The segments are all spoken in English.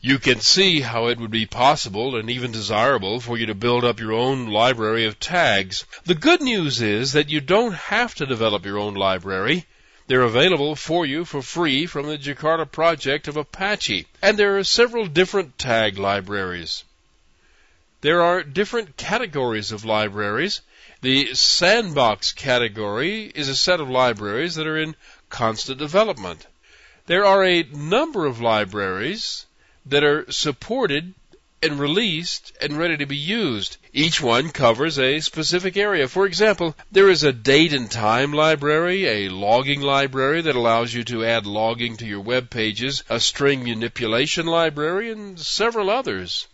You can see how it would be possible and even desirable for you to build up your own library of tags. The good news is that you don't have to develop your own library. They're available for you for free from the Jakarta project of Apache, and there are several different tag libraries. There are different categories of libraries. The sandbox category is a set of libraries that are in constant development. There are a number of libraries that are supported and released and ready to be used. Each one covers a specific area. For example, there is a date and time library, a logging library that allows you to add logging to your web pages, a string manipulation library, and several others.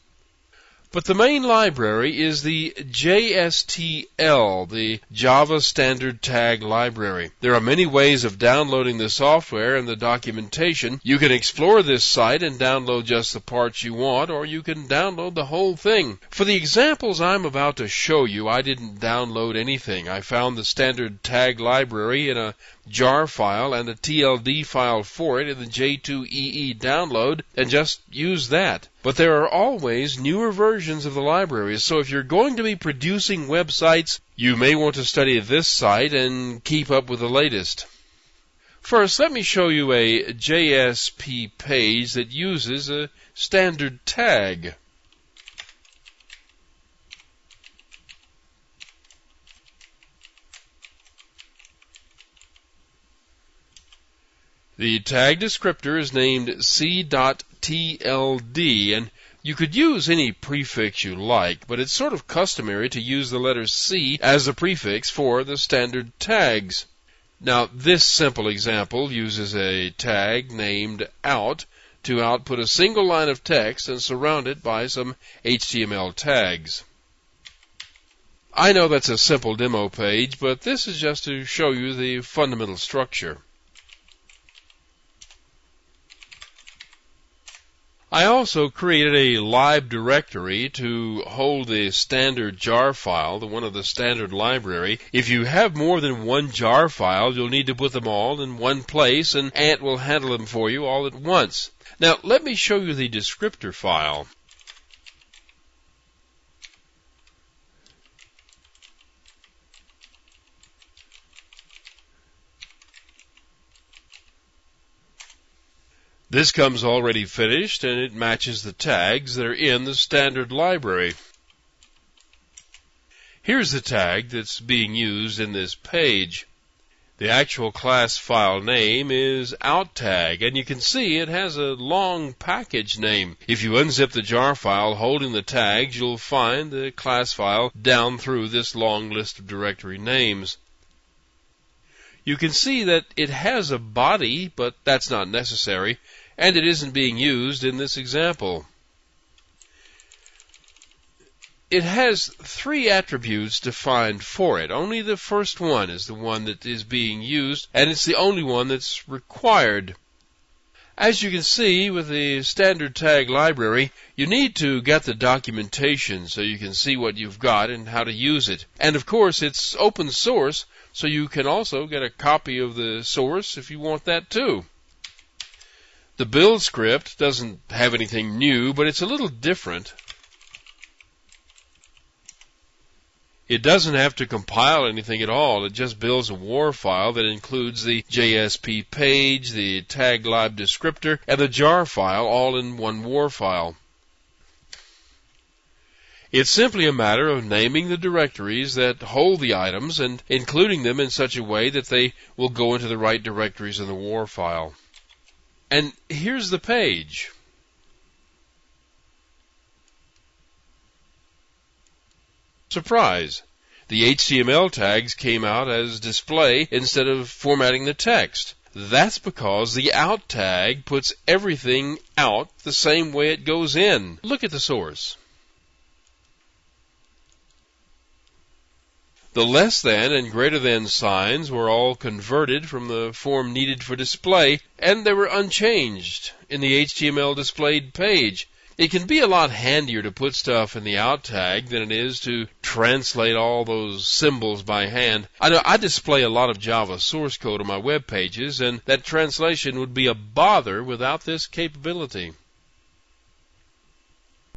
But the main library is the JSTL, the Java Standard Tag Library. There are many ways of downloading the software and the documentation. You can explore this site and download just the parts you want, or you can download the whole thing. For the examples I'm about to show you, I didn't download anything. I found the Standard Tag Library in a jar file and a TLD file for it in the J2EE download and just used that. But there are always newer versions of the libraries, so if you're going to be producing websites, you may want to study this site and keep up with the latest. First, let me show you a JSP page that uses a standard tag. The tag descriptor is named C.TLD, and you could use any prefix you like, but it's sort of customary to use the letter C as the prefix for the standard tags. Now, this simple example uses a tag named out to output a single line of text and surround it by some HTML tags. I know that's a simple demo page, but this is just to show you the fundamental structure. I also created a live directory to hold the standard jar file, the one of the standard library. If you have more than one jar file, you'll need to put them all in one place, and Ant will handle them for you all at once. Now, let me show you the descriptor file. This comes already finished, and it matches the tags that are in the standard library. Here's the tag that's being used in this page. The actual class file name is outtag, and you can see it has a long package name. If you unzip the jar file holding the tags, you'll find the class file down through this long list of directory names. You can see that it has a body, but that's not necessary, and it isn't being used in this example. It has three attributes defined for it. Only the first one is the one that is being used, and it's the only one that's required. As you can see with the standard tag library, you need to get the documentation so you can see what you've got and how to use it. And of course, it's open source, so you can also get a copy of the source if you want that too. The build script doesn't have anything new, but it's a little different. It doesn't have to compile anything at all. It just builds a WAR file that includes the JSP page, the tag lib descriptor, and the jar file all in one WAR file. It's simply a matter of naming the directories that hold the items and including them in such a way that they will go into the right directories in the WAR file. And here's the page. Surprise! The HTML tags came out as display instead of formatting the text. That's because the out tag puts everything out the same way it goes in. Look at the source. The less than and greater than signs were all converted from the form needed for display, and they were unchanged in the HTML displayed page. It can be a lot handier to put stuff in the out tag than it is to translate all those symbols by hand. I know I display a lot of Java source code on my web pages, and that translation would be a bother without this capability.